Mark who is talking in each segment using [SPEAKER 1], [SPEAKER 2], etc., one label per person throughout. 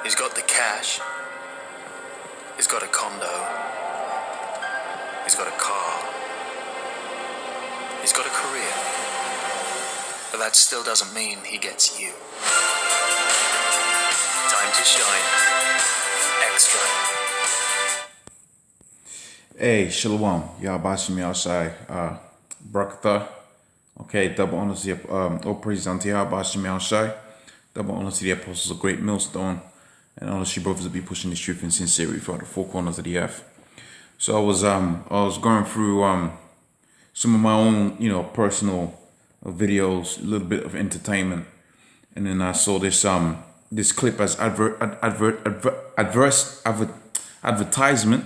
[SPEAKER 1] He's got the cash. He's got a condo. He's got a car. He's got a career. But that still doesn't mean he gets you. Time to shine. Extra.
[SPEAKER 2] Hey, Shalom. Yahbashim Yahshai. Barakatah. Okay, double honors to all praise unto Yahbashim Yahshai. Double honors to the apostles of GreatMillStone. And honors to you brothers that be pushing this truth in sincerity throughout the four corners of the earth. So I was going through some of my own, personal videos, a little bit of entertainment, and then I saw this this clip as advertisement,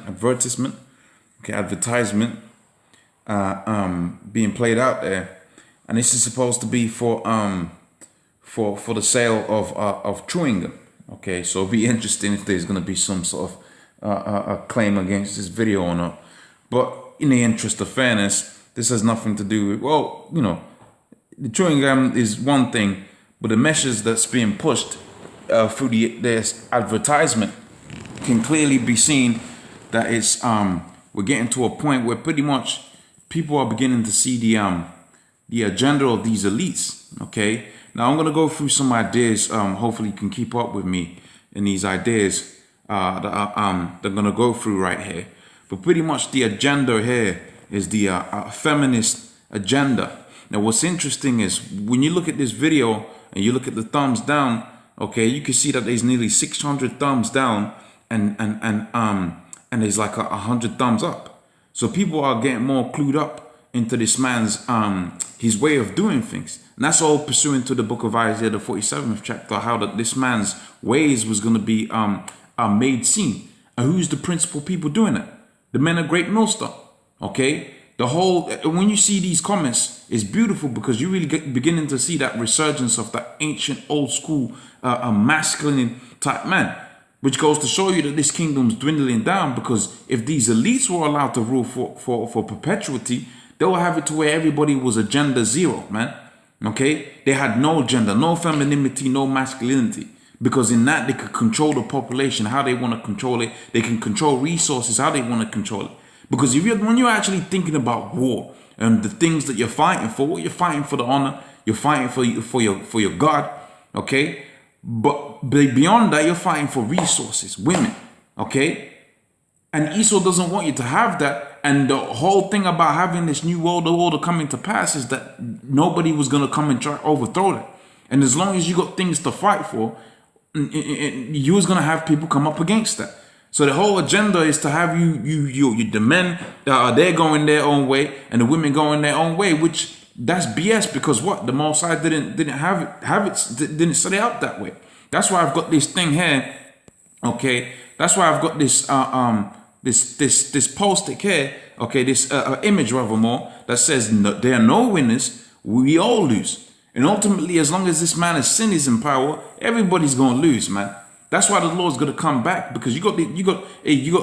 [SPEAKER 2] being played out there, and this is supposed to be for the sale of chewing gum. Okay, so it'll be interesting if there's going to be some sort of a claim against this video or not. But in the interest of fairness, this has nothing to do with, the chewing gum is one thing, but the measures that's being pushed through this advertisement can clearly be seen that it's we're getting to a point where pretty much people are beginning to see the agenda of these elites. Okay, now I'm gonna go through some ideas. Hopefully you can keep up with me in these ideas that they're gonna go through right here. But pretty much the agenda here is the feminist agenda. Now what's interesting is when you look at this video and you look at the thumbs down, okay, you can see that there's nearly 600 thumbs down and there's like 100 thumbs up. So people are getting more clued up into this man's his way of doing things. And that's all pursuant to the book of Isaiah, the 47th chapter, how that this man's ways was going to be made seen. And who's the principal people doing it? The men of GreatMillStone. Okay? The whole, when you see these comments, it's beautiful because you really beginning to see that resurgence of that ancient old school masculine type man, which goes to show you that this kingdom's dwindling down, because if these elites were allowed to rule for perpetuity, they will have it to where everybody was a gender zero, man. Okay? They had no gender, no femininity, no masculinity. Because in that, they could control the population how they want to control it. They can control resources how they want to control it. Because when you're actually thinking about war and the things that you're fighting for, what you're fighting for the honor, you're fighting for your God, okay? But beyond that, you're fighting for resources, women, okay? And Esau doesn't want you to have that. And the whole thing about having this new world order coming to pass is that nobody was going to come and try to overthrow that. And as long as you got things to fight for, you was going to have people come up against that. So the whole agenda is to have the men they're going their own way and the women going their own way, which that's BS, because what the Most High didn't didn't set it out that way. That's why I've got this thing here. Okay, that's why I've got this this post-it here. Okay, this image rather more that says there are no winners. We all lose. And ultimately, as long as this man of sin is in power, everybody's gonna lose, man. That's why the Lord's gonna come back, because you got the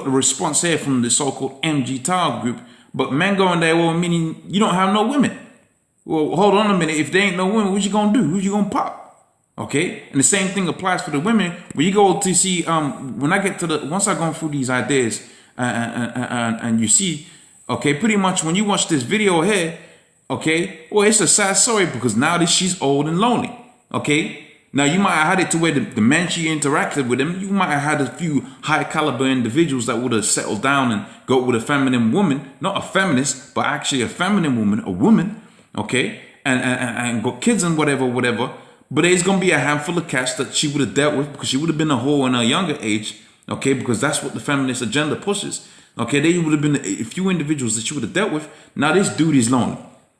[SPEAKER 2] response here from the so-called MG Tower group. But men going there, well, meaning you don't have no women. Well, hold on a minute. If there ain't no women, what you gonna do? Who you gonna pop? Okay, and the same thing applies for the women. When you go to see, when I get to once I go through these ideas, and you see, okay, pretty much when you watch this video here. Okay, well, it's a sad story because now she's old and lonely. Okay, now you might have had it to where the men she interacted with them, you might have had a few high caliber individuals that would have settled down and go with a feminine woman, not a feminist, but actually a feminine woman, a woman. Okay, and got kids and whatever. But there's gonna be a handful of cats that she would have dealt with because she would have been a whore in her younger age. Okay, because that's what the feminist agenda pushes. Okay, there would have been a few individuals that she would have dealt with. Now this dude is lonely.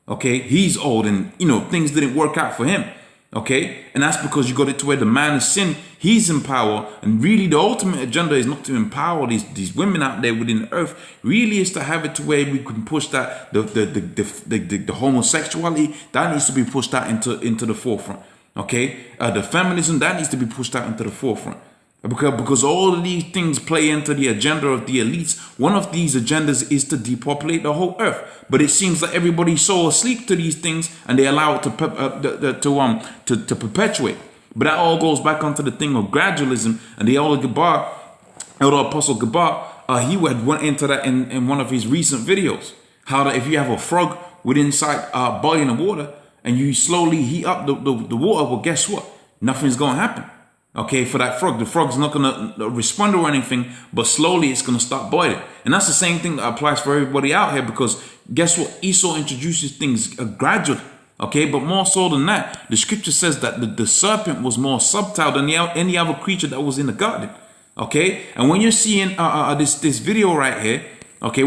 [SPEAKER 2] Okay, he's old and, things didn't work out for him. Okay, and that's because you got it to where the man of sin, he's in power. And really the ultimate agenda is not to empower these women out there within the earth. Really is to have it to where we can push that, the homosexuality, that needs to be pushed out into the forefront. Okay, the feminism, that needs to be pushed out into the forefront. Because all of these things play into the agenda of the elites. One of these agendas is to depopulate the whole earth. But it seems that everybody's so asleep to these things and they allow it to perpetuate. But that all goes back onto the thing of gradualism, and the elder Apostle Gabar, he had went into that in one of his recent videos. How that if you have a frog with inside boiling of water, and you slowly heat up the water, well, guess what? Nothing's going to happen. Okay, for that frog. The frog's not going to respond or anything, but slowly it's going to start boiling. And that's the same thing that applies for everybody out here, because guess what? Esau introduces things gradually. Okay, but more so than that, the scripture says that the serpent was more subtle than any other creature that was in the garden. Okay, and when you're seeing this video right here, okay,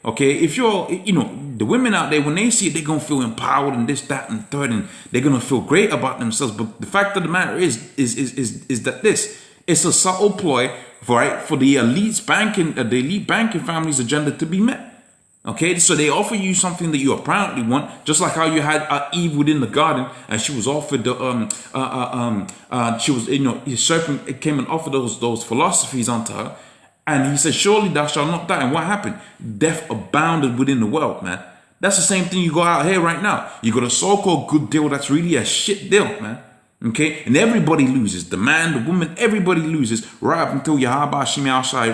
[SPEAKER 2] okay, if you're, the women out there, when they see it, they're going to feel empowered and this, that, and third, and they're going to feel great about themselves. But the fact of the matter is that it's a subtle ploy for the elite banking family's agenda to be met. Okay, so they offer you something that you apparently want, just like how you had Eve within the garden, and she was offered the his serpent came and offered those philosophies unto her. And he said, surely thou shalt not die. And what happened? Death abounded within the world, man. That's the same thing you got out here right now. You got a so-called good deal that's really a shit deal, man. Okay? And everybody loses. The man, the woman, everybody loses. Right up until Yahweh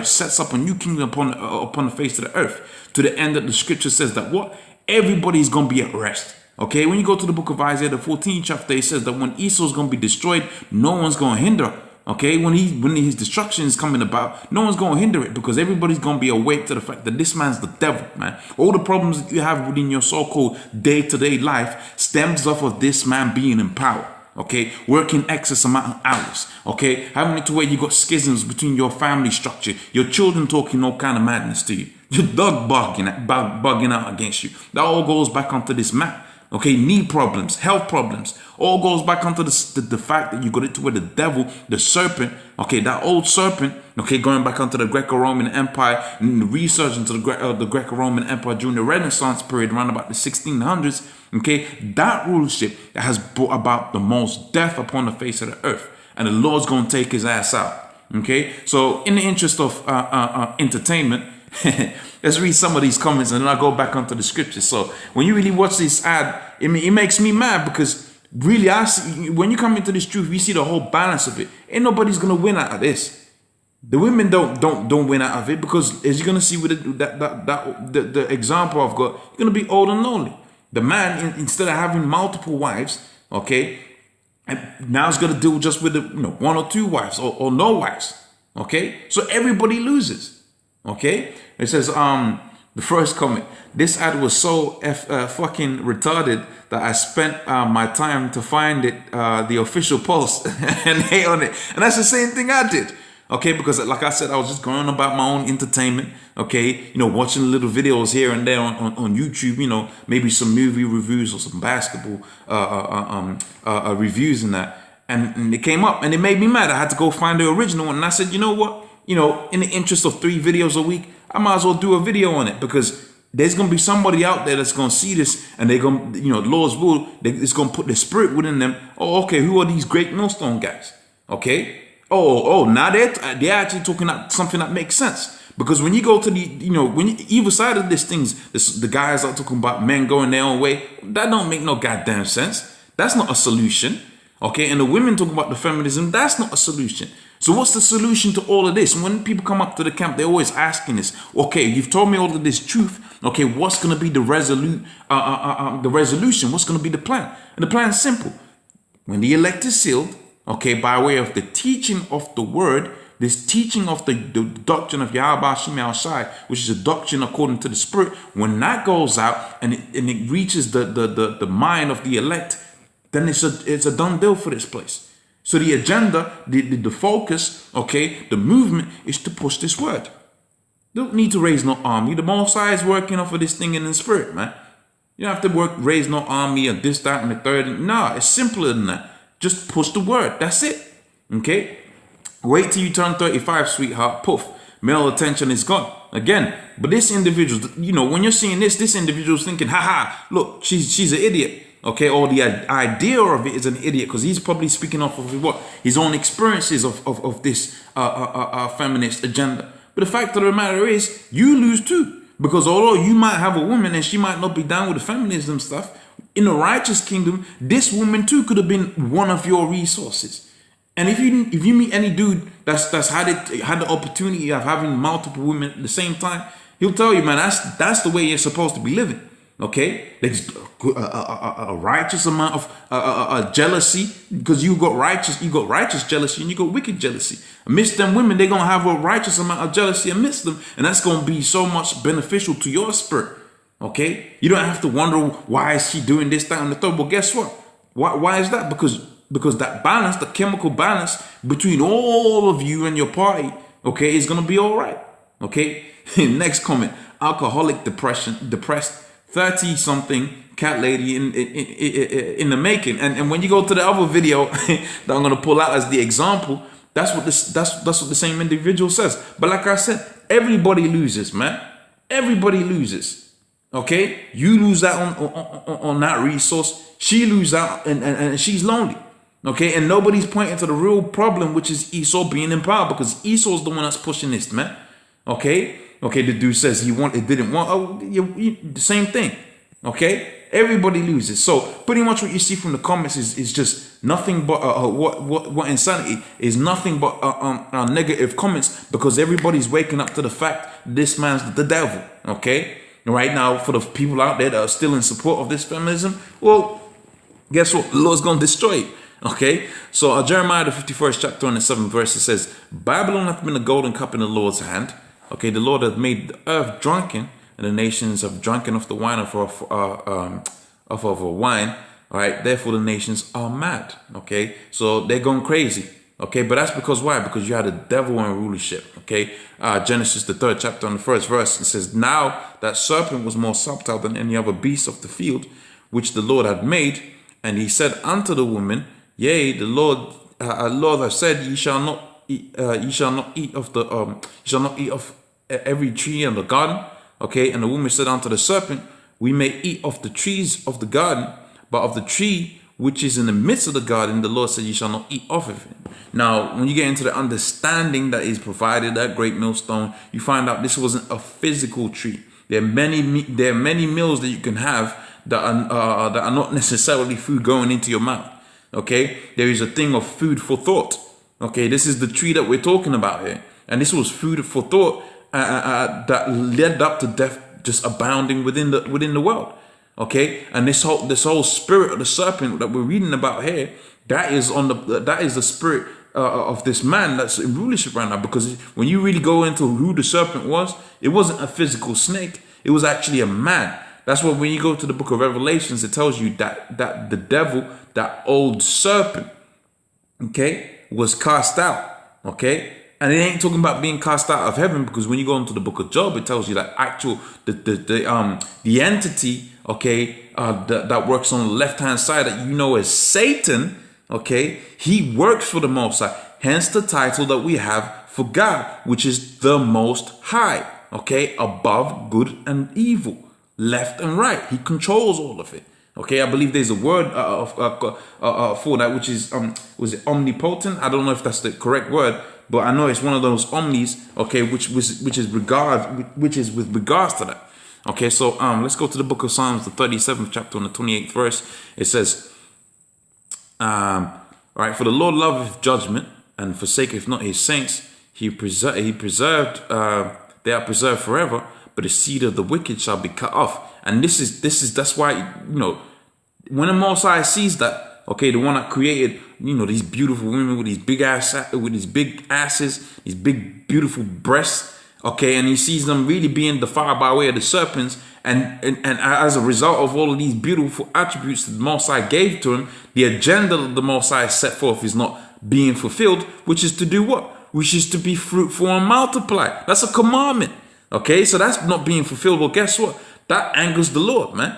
[SPEAKER 2] sets up a new kingdom upon the face of the earth. To the end that the scripture says that what? Everybody's going to be at rest. Okay? When you go to the book of Isaiah, the 14th chapter, it says that when Esau's going to be destroyed, no one's going to hinder. Okay, when his destruction is coming about, no one's going to hinder it, because everybody's going to be awake to the fact that this man's the devil, man. All the problems that you have within your so-called day-to-day life stems off of this man being in power. Okay, working excess amount of hours. Okay, having it to where you got schisms between your family structure, your children talking all kind of madness to you, your dog bugging out against you. That all goes back onto this map. Okay, knee problems, health problems, all goes back onto the fact that you got it to where the devil, the serpent, okay, that old serpent, okay, going back onto the Greco-Roman Empire and the resurgence of the Greco-Roman Empire during the Renaissance period around about the 1600s, okay, that rulership has brought about the most death upon the face of the earth, and the Lord's going to take his ass out, okay? So in the interest of entertainment, let's read some of these comments and then I'll go back onto the scriptures. So when you really watch this ad, it makes me mad, because really, when you come into this truth, you see the whole balance of it. Ain't nobody's gonna win out of this. The women don't win out of it, because as you're gonna see with the example I've got, you're gonna be old and lonely. The man, instead of having multiple wives, okay, now he's gonna deal just with one or two wives or no wives. Okay, so everybody loses. Okay, it says the first comment, this ad was so fucking retarded that I spent my time to find it, the official post and hate on it. And that's the same thing I did. Okay, because like I said, I was just going about my own entertainment. Okay, watching little videos here and there on YouTube, maybe some movie reviews or some basketball reviews and that. And it came up and it made me mad. I had to go find the original one. And I said, you know what? In the interest of 3 videos a week, I might as well do a video on it, because there's going to be somebody out there that's going to see this, and they're going to, the Lord's will, it's going to put the spirit within them. Oh, okay, who are these GreatMillStone guys? Okay. Now they're actually talking about something that makes sense. Because when you go to either side of these things, the guys are talking about men going their own way. That don't make no goddamn sense. That's not a solution. Okay. And the women talking about the feminism, that's not a solution. So what's the solution to all of this? When people come up to the camp, they're always asking this. Okay, you've told me all of this truth. Okay, what's going to be the resolution? What's going to be the plan? And the plan is simple. When the elect is sealed, okay, by way of the teaching of the word, this teaching of the doctrine of Yahweh, which is a doctrine according to the spirit, when that goes out and it reaches the mind of the elect, then it's a done deal for this place. So the agenda, the focus, okay, the movement is to push this word. Don't need to raise no army. The Most High is working off of this thing in the spirit, man. You don't have to raise no army or this, that, and the third. Nah, it's simpler than that. Just push the word. That's it. Okay? Wait till you turn 35, sweetheart. Poof. Male attention is gone. Again, but this individual, when you're seeing this individual's thinking, look, she's an idiot. Okay, or the idea of it is an idiot, because he's probably speaking off of what? His own experiences of this feminist agenda. But the fact of the matter is, you lose too. Because although you might have a woman and she might not be down with the feminism stuff, in a righteous kingdom, this woman too could have been one of your resources. And if you meet any dude that's had the opportunity of having multiple women at the same time, he'll tell you, man, that's the way you're supposed to be living. Okay, there's a righteous amount of jealousy, because you got righteous jealousy and you got wicked jealousy. Amidst them women, they're gonna have a righteous amount of jealousy amidst them, and that's gonna be so much beneficial to your spirit. Okay, you don't have to wonder why is she doing this, that, and the third. Well, guess what? Why is that? Because that balance, the chemical balance between all of you and your party, okay, is gonna be all right. Okay. Next comment: alcoholic, depressed 30-something cat lady in the making. And when you go to the other video that I'm gonna pull out as the example, that's what the same individual says. But like I said, everybody loses, man. Everybody loses. Okay, you lose out on that resource. She loses out, and she's lonely. Okay, and nobody's pointing to the real problem, which is Esau being in power, because Esau's the one that's pushing this, man. Okay. Okay, the dude says didn't want. The same thing. Okay, everybody loses. So pretty much what you see from the comments is just nothing but what insanity is nothing but negative comments, because everybody's waking up to the fact this man's the devil. Okay, right now, for the people out there that are still in support of this feminism, well, guess what? The Lord's gonna destroy it. Okay, so Jeremiah the 51st chapter and the 7th verse, it says, Babylon hath been a golden cup in the Lord's hand. Okay, the Lord hath made the earth drunken, and the nations have drunken of the wine of her wine. All right, therefore the nations are mad. Okay, so they're going crazy. Okay, but that's because why? Because you had a devil in rulership. Okay, Genesis the 3rd chapter and the 1st verse, it says, Now that serpent was more subtle than any other beast of the field, which the Lord had made, and he said unto the woman, Yea, the Lord hath said, ye shall not eat of every tree in the garden. Okay, and the woman said unto the serpent, we may eat of the trees of the garden, but of the tree which is in the midst of the garden, the Lord said, you shall not eat of it. Now, when you get into the understanding that is provided at Great Millstone, you find out this wasn't a physical tree. There are many meals that you can have that are not necessarily food going into your mouth. Okay, there is a thing of food for thought. Okay, this is the tree that we're talking about here, and this was food for thought that led up to death, just abounding within the world. Okay, and this whole spirit of the serpent that we're reading about here, that is the spirit of this man that's in rulership right now. Because when you really go into who the serpent was, it wasn't a physical snake; it was actually a man. That's why when you go to the book of Revelations, it tells you that the devil, that old serpent, okay, was cast out. Okay, and it ain't talking about being cast out of heaven, because when you go into the book of Job, it tells you that the entity, okay, that works on the left hand side, that you know as Satan, okay, he works for the Most High. Hence the title that we have for God, which is the Most High, okay, above good and evil, left and right. He controls all of it. Okay, I believe there's a word for that, which is was it omnipotent? I don't know if that's the correct word, but I know it's one of those omnis. Okay, which is with regards to that. Okay, so let's go to the book of Psalms, the 37th chapter and the 28th verse. It says, all right, for the Lord loveth judgment and forsaketh not his saints. He preserved. They are preserved forever, but the seed of the wicked shall be cut off. And that's why, you know, when the Most High sees that, okay, the one that created, you know, these beautiful women with these big asses, these big beautiful breasts, okay, and he sees them really being defiled by way of the serpents, and as a result of all of these beautiful attributes that the Most High gave to him, the agenda that the Most High set forth is not being fulfilled, which is to do what? Which is to be fruitful and multiply. That's a commandment. Okay, so that's not being fulfilled. Well, guess what? That angers the Lord, man.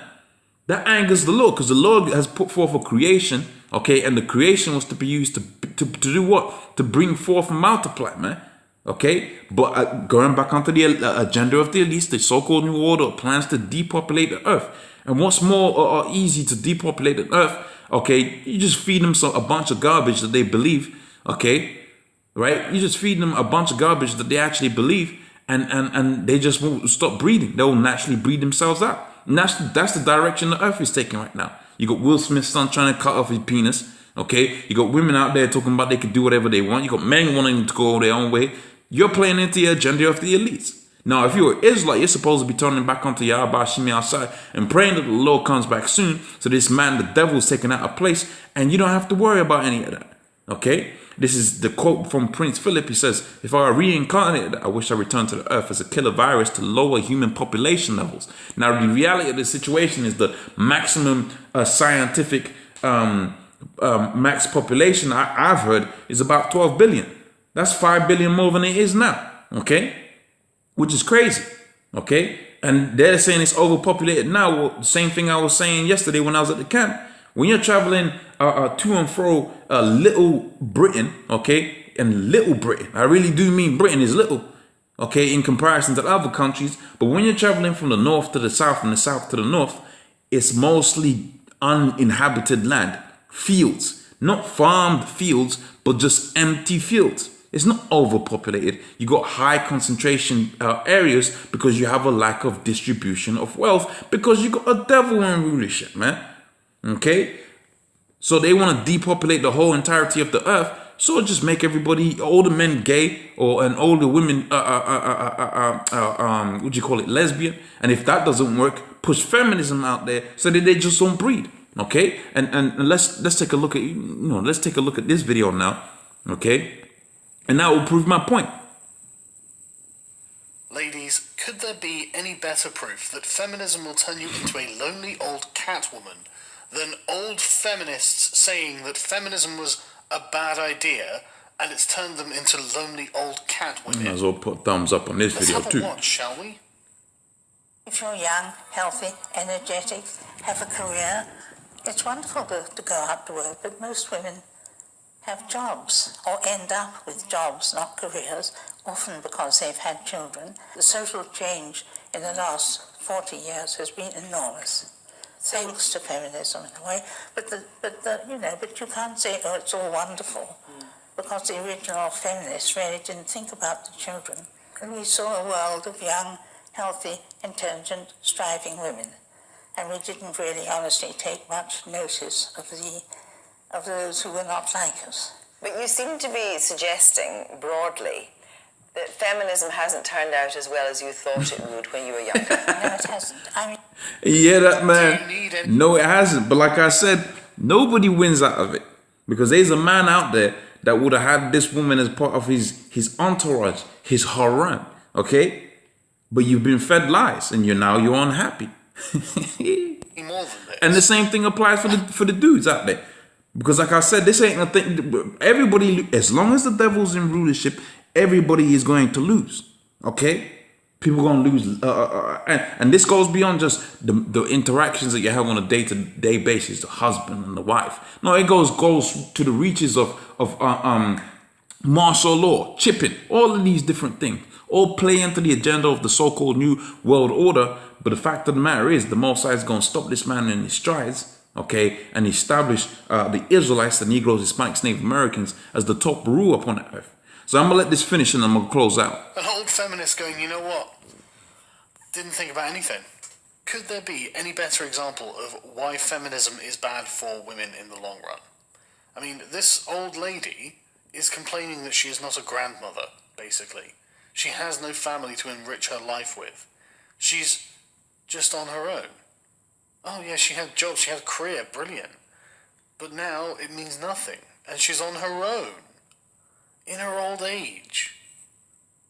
[SPEAKER 2] That angers the Lord, because the Lord has put forth a creation, okay, and the creation was to be used to do what? To bring forth and multiply, man. Okay, but going back onto the agenda of the elites, the so-called New Order plans to depopulate the earth. And what's more easy to depopulate the earth? Okay, you just feed them a bunch of garbage that they believe. Okay, right? You just feed them a bunch of garbage that they actually believe. And they just won't stop breeding. They will naturally breed themselves out. And that's the direction the earth is taking right now. You got Will Smith's son trying to cut off his penis. Okay, you got women out there talking about they can do whatever they want. You got men wanting to go their own way. You're playing into the agenda of the elites. Now, if you're an Israelite, you're supposed to be turning back onto Yahweh Shemi outside and praying that the Lord comes back soon. So this man, the devil, is taken out of place, and you don't have to worry about any of that. Okay, this is the quote from Prince Philip. He says, "If I were reincarnated, I wish I returned to the earth as a killer virus to lower human population levels." Now, the reality of the situation is the maximum scientific max population I've heard is about 12 billion. That's 5 billion more than it is now. Okay, which is crazy. Okay, and they're saying it's overpopulated now. Well, the same thing I was saying yesterday when I was at the camp. When you're traveling to and fro Little Britain, okay, and Little Britain, I really do mean Britain is little, okay, in comparison to other countries. But when you're traveling from the north to the south and the south to the north, it's mostly uninhabited land, fields, not farmed fields, but just empty fields. It's not overpopulated. You got high concentration areas because you have a lack of distribution of wealth because you got a devil in rulership, man. Okay, so they want to depopulate the whole entirety of the earth. So just make everybody, older men gay, and older women, what do you call it, lesbian. And if that doesn't work, push feminism out there so that they just don't breed. Okay, and let's take a look at let's take a look at this video now. Okay, and that will prove my point.
[SPEAKER 3] Ladies, could there be any better proof that feminism will turn you into a lonely old cat woman than old feminists saying that feminism was a bad idea and it's turned them into lonely old cat women?
[SPEAKER 2] Might as well put thumbs up on this video too.
[SPEAKER 3] Let's have a watch, shall we?
[SPEAKER 4] If you're young, healthy, energetic, have a career, it's wonderful to go out to work, but most women have jobs or end up with jobs, not careers, often because they've had children. The social change in the last 40 years has been enormous. Thanks to feminism in a way, but you can't say, oh, it's all wonderful, because the original feminists really didn't think about the children. And we saw a world of young, healthy, intelligent, striving women, and we didn't really honestly take much notice of those who were not like us.
[SPEAKER 5] But you seem to be suggesting broadly that feminism hasn't turned out as well as you thought it would when you were younger.
[SPEAKER 4] No, it hasn't.
[SPEAKER 2] Yeah, that man. No, it hasn't. But like I said, nobody wins out of it. Because there's a man out there that would have had this woman as part of his entourage, his harem. Okay? But you've been fed lies and you're unhappy. And the same thing applies for the dudes out there. Because like I said, this ain't a thing. Everybody, as long as the devil's in rulership, everybody is going to lose. Okay? People are going to lose. And this goes beyond just the interactions that you have on a day-to-day basis, the husband and the wife. No, it goes to the reaches of martial law, chipping, all of these different things. All play into the agenda of the so-called New World Order. But the fact of the matter is, the Most High is going to stop this man in his strides. Okay, and establish the Israelites, the Negroes, Hispanics, Native Americans as the top rule upon the earth. So I'm going to let this finish and I'm going to close out.
[SPEAKER 3] An old feminist going, you know what? Didn't think about anything. Could there be any better example of why feminism is bad for women in the long run? I mean, this old lady is complaining that she is not a grandmother, basically. She has no family to enrich her life with. She's just on her own. Oh yeah, she had jobs, she had a career, brilliant. But now it means nothing, and she's on her own, in her old age.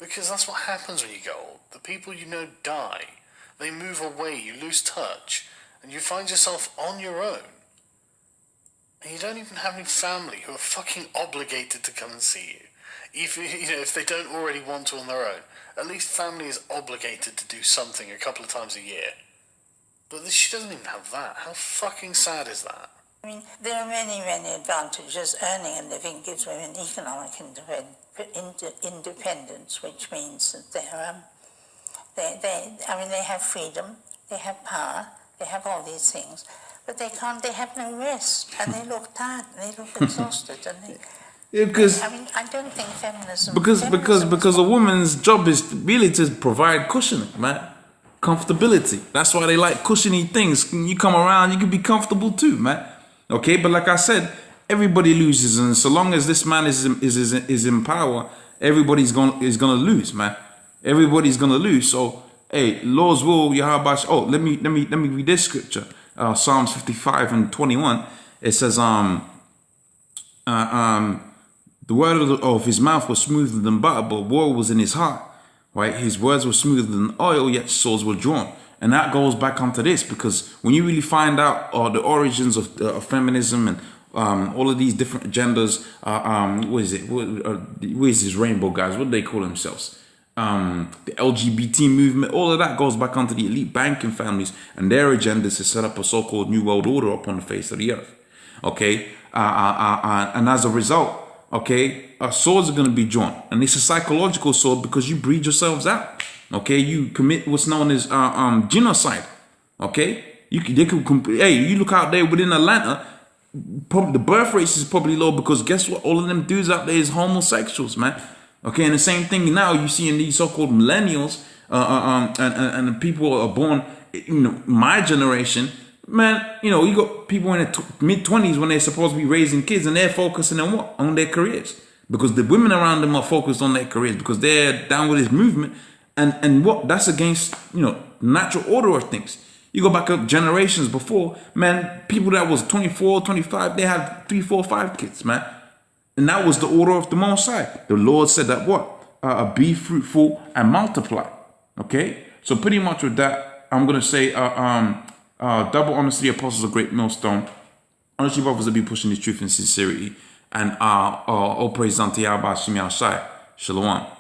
[SPEAKER 3] Because that's what happens when you get old. The people you know die, they move away, you lose touch, and you find yourself on your own. And you don't even have any family who are fucking obligated to come and see you. If they don't already want to on their own. At least family is obligated to do something a couple of times a year. But she doesn't even have that. How fucking sad is that?
[SPEAKER 4] I mean, there are many, many advantages. Earning a living gives women economic independence, which means that they have freedom, they have power, they have all these things, but they have no rest, and they look tired, and they look exhausted, and they...
[SPEAKER 2] Yeah, because
[SPEAKER 4] I don't think feminism...
[SPEAKER 2] Because a woman's job is really to provide cushioning, man. Comfortability. That's why they like cushiony things. When you come around, you can be comfortable too, man. Okay, but like I said, everybody loses, and so long as this man is in power, everybody's gonna lose, man. Everybody's gonna lose. So, hey, Lord's will, Yahweh. Oh, let me read this scripture. Psalms 55:21. It says, the word of his mouth was smoother than butter, but war was in his heart. Right? His words were smoother than oil, yet swords were drawn. And that goes back onto this, because when you really find out the origins of feminism and all of these different agendas, what is it? What is this rainbow guys? What do they call themselves? The LGBT movement, all of that goes back onto the elite banking families and their agendas to set up a so-called new world order upon the face of the earth. Okay? And as a result, okay, swords are going to be drawn. And it's a psychological sword because you breed yourselves out. Okay? You commit what's known as genocide. Okay? You look out there within Atlanta, probably the birth rate is probably low because guess what? All of them dudes out there is homosexuals, man. Okay, and the same thing now you see in these so-called millennials and the people are born, my generation, man, you got people in their mid-20s when they're supposed to be raising kids and they're focusing on what? On their careers. Because the women around them are focused on their careers because they're down with this movement. And what? That's against, natural order of things. You go back up generations before, man, people that was 24, 25, they had 3, 4, 5 kids, man. And that was the order of the Most High. The Lord said that what? Be fruitful and multiply. Okay? So pretty much with that, I'm going to say double honors to the apostles of GreatMillStone. Honestly, brothers will be pushing this truth and sincerity. And all praise unto Yahweh Shem Yahshai. Shalom.